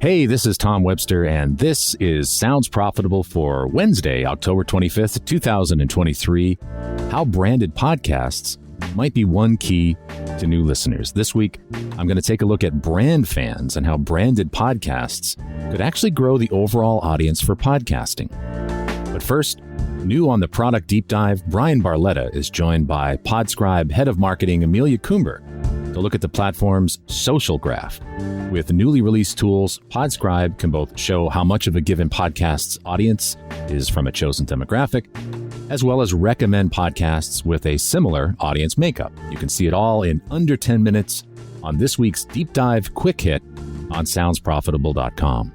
Hey, this is Tom Webster, and this is Sounds Profitable for Wednesday, October 25th, 2023. How branded podcasts might be one key to new listeners. This week, I'm going to take a look at brand fans and how branded podcasts could actually grow the overall audience for podcasting. But first, new on the product deep dive, Bryan Barletta is joined by Podscribe Head of Marketing Amelia Coomber to look at the platform's social graph. With newly released tools, Podscribe can both show how much of a given podcast's audience is from a chosen demographic, as well as recommend podcasts with a similar audience makeup. You can see it all in under 10 minutes on this week's Deep Dive Quick Hit on soundsprofitable.com.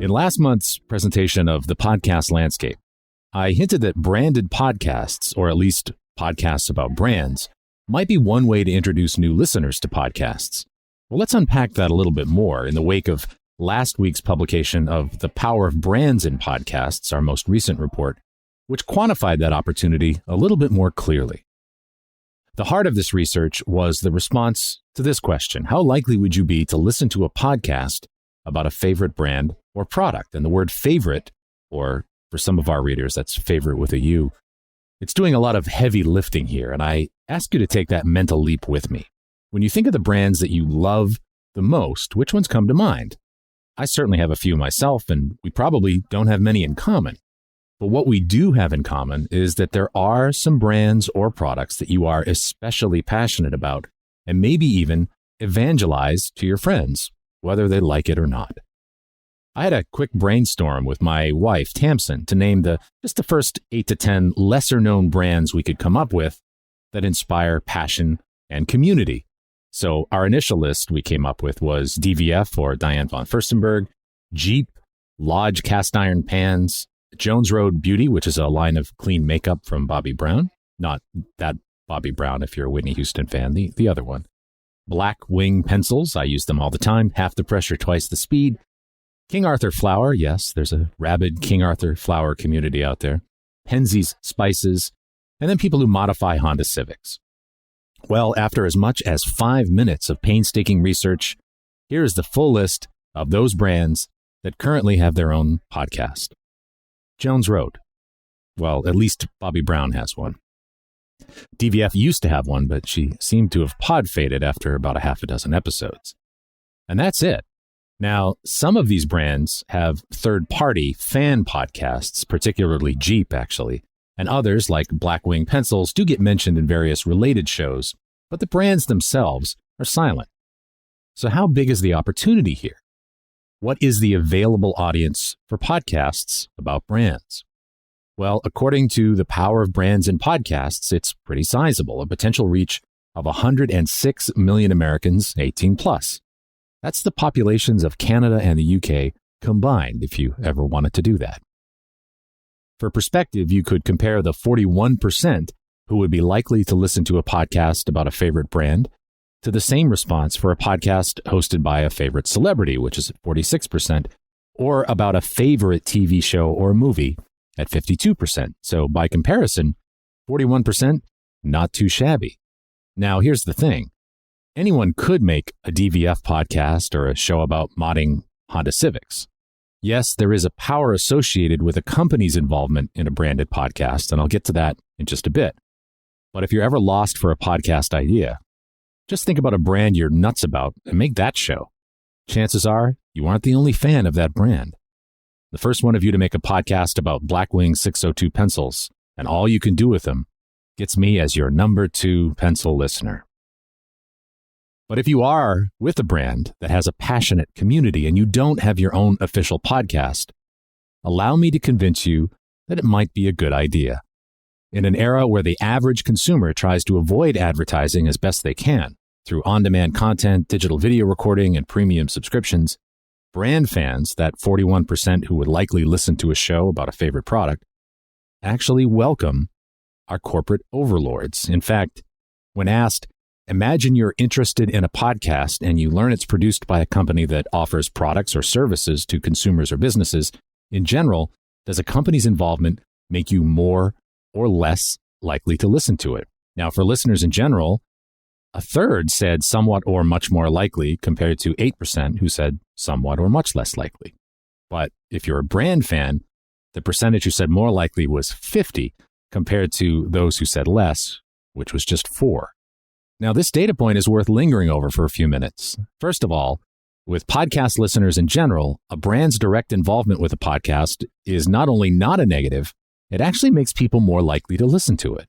In last month's presentation of the podcast landscape, I hinted that branded podcasts, or at least podcasts about brands, might be one way to introduce new listeners to podcasts. Well, let's unpack that a little bit more in the wake of last week's publication of The Power of Brands in Podcasts, our most recent report, which quantified that opportunity a little bit more clearly. The heart of this research was the response to this question: how likely would you be to listen to a podcast about a favorite brand or product? And the word favorite, or for some of our readers, that's favorite with a U, it's doing a lot of heavy lifting here, and I ask you to take that mental leap with me. When you think of the brands that you love the most, which ones come to mind? I certainly have a few myself, and we probably don't have many in common. But what we do have in common is that there are some brands or products that you are especially passionate about, and maybe even evangelize to your friends, whether they like it or not. I had a quick brainstorm with my wife, Tamsin, to name just the first 8 to 10 lesser-known brands we could come up with that inspire passion and community. So our initial list we came up with was DVF, or Diane von Furstenberg, Jeep, Lodge cast iron pans, Jones Road Beauty, which is a line of clean makeup from Bobbi Brown. Not that Bobbi Brown if you're a Whitney Houston fan, the other one. Black Wing pencils, I use them all the time. Half the pressure, twice the speed. King Arthur flour, yes, there's a rabid King Arthur flour community out there. Penzeys spices, and then people who modify Honda Civics. Well, after as much as 5 minutes of painstaking research, here is the full list of those brands that currently have their own podcast. Jones Road. Well, at least Bobbi Brown has one. DVF used to have one, but she seemed to have pod faded after about a half a dozen episodes. And that's it. Now, some of these brands have third-party fan podcasts, particularly Jeep, actually, and others, like Black Wing Pencils, do get mentioned in various related shows, but the brands themselves are silent. So how big is the opportunity here? What is the available audience for podcasts about brands? Well, according to The Power of Brands in Podcasts, it's pretty sizable, a potential reach of 106 million Americans 18 plus. That's the populations of Canada and the UK combined, if you ever wanted to do that. For perspective, you could compare the 41% who would be likely to listen to a podcast about a favorite brand to the same response for a podcast hosted by a favorite celebrity, which is at 46%, or about a favorite TV show or movie at 52%. So by comparison, 41%, not too shabby. Now, here's the thing. Anyone could make a DVF podcast or a show about modding Honda Civics. Yes, there is a power associated with a company's involvement in a branded podcast, and I'll get to that in just a bit. But if you're ever lost for a podcast idea, just think about a brand you're nuts about and make that show. Chances are you aren't the only fan of that brand. The first one of you to make a podcast about Blackwing 602 pencils and all you can do with them gets me as your number 2 pencil listener. But if you are with a brand that has a passionate community and you don't have your own official podcast, allow me to convince you that it might be a good idea. In an era where the average consumer tries to avoid advertising as best they can through on-demand content, digital video recording, and premium subscriptions, brand fans, that 41% who would likely listen to a show about a favorite product, actually welcome our corporate overlords. In fact, when asked, imagine you're interested in a podcast and you learn it's produced by a company that offers products or services to consumers or businesses. In general, does a company's involvement make you more or less likely to listen to it. Now, for listeners in general, a third said somewhat or much more likely compared to 8% who said somewhat or much less likely. But if you're a brand fan, the percentage who said more likely was 50 compared to those who said less, which was just 4. Now, this data point is worth lingering over for a few minutes. First of all, with podcast listeners in general, a brand's direct involvement with a podcast is not only not a negative, it actually makes people more likely to listen to it.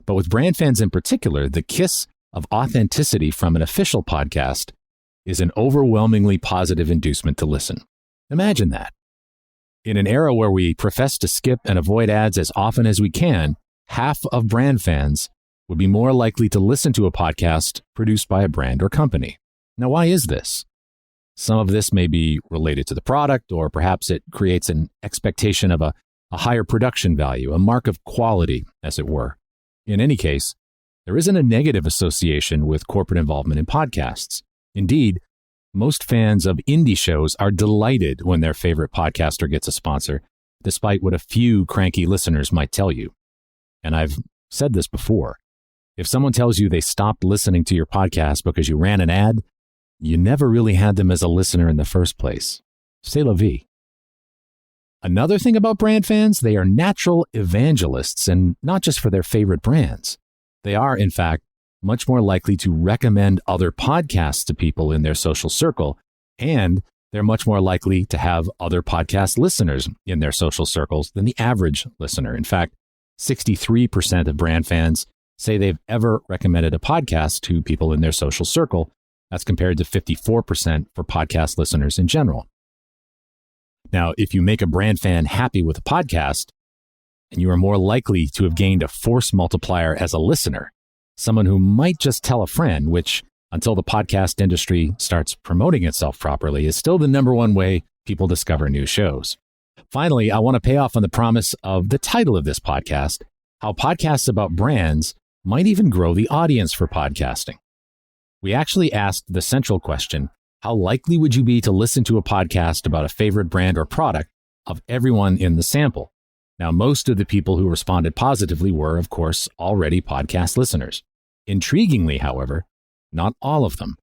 But with brand fans in particular, the kiss of authenticity from an official podcast is an overwhelmingly positive inducement to listen. Imagine that. In an era where we profess to skip and avoid ads as often as we can, half of brand fans would be more likely to listen to a podcast produced by a brand or company. Now, why is this? Some of this may be related to the product, or perhaps it creates an expectation of a higher production value, a mark of quality, as it were. In any case, there isn't a negative association with corporate involvement in podcasts. Indeed, most fans of indie shows are delighted when their favorite podcaster gets a sponsor, despite what a few cranky listeners might tell you. And I've said this before. If someone tells you they stopped listening to your podcast because you ran an ad, you never really had them as a listener in the first place. C'est la vie. Another thing about brand fans, they are natural evangelists, and not just for their favorite brands. They are, in fact, much more likely to recommend other podcasts to people in their social circle, and they're much more likely to have other podcast listeners in their social circles than the average listener. In fact, 63% of brand fans say they've ever recommended a podcast to people in their social circle. That's compared to 54% for podcast listeners in general. Now, if you make a brand fan happy with a podcast, and you are more likely to have gained a force multiplier as a listener, someone who might just tell a friend, which, until the podcast industry starts promoting itself properly, is still the number one way people discover new shows. Finally, I want to pay off on the promise of the title of this podcast, how podcasts about brands might even grow the audience for podcasting. We actually asked the central question, how likely would you be to listen to a podcast about a favorite brand or product of everyone in the sample? Now, most of the people who responded positively were, of course, already podcast listeners. Intriguingly, however, not all of them.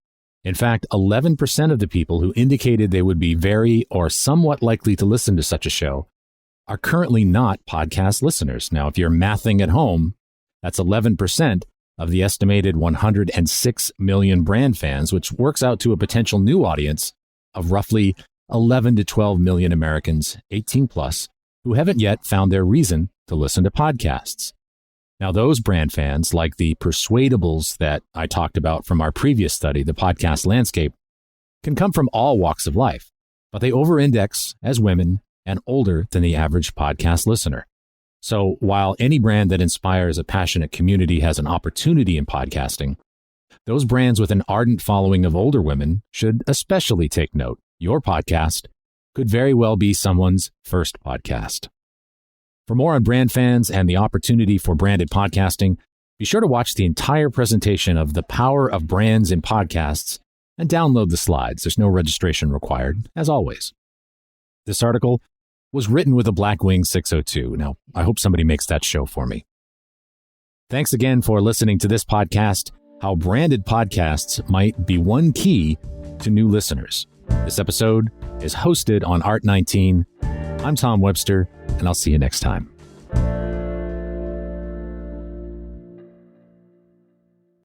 In fact, 11% of the people who indicated they would be very or somewhat likely to listen to such a show are currently not podcast listeners. Now, if you're mathing at home, that's 11% of the estimated 106 million brand fans, which works out to a potential new audience of roughly 11 to 12 million Americans 18 plus who haven't yet found their reason to listen to podcasts. Now, those brand fans, like the persuadables that I talked about from our previous study, the podcast landscape, can come from all walks of life, but they over-index as women and older than the average podcast listener. So while any brand that inspires a passionate community has an opportunity in podcasting, those brands with an ardent following of older women should especially take note. Your podcast could very well be someone's first podcast. For more on brand fans and the opportunity for branded podcasting, be sure to watch the entire presentation of The Power of Brands in Podcasts and download the slides. There's no registration required, as always. This article was written with a Blackwing 602. Now, I hope somebody makes that show for me. Thanks again for listening to this podcast, How Branded Podcasts Might Be One Key to New Listeners. This episode is hosted on Art19. I'm Tom Webster, and I'll see you next time.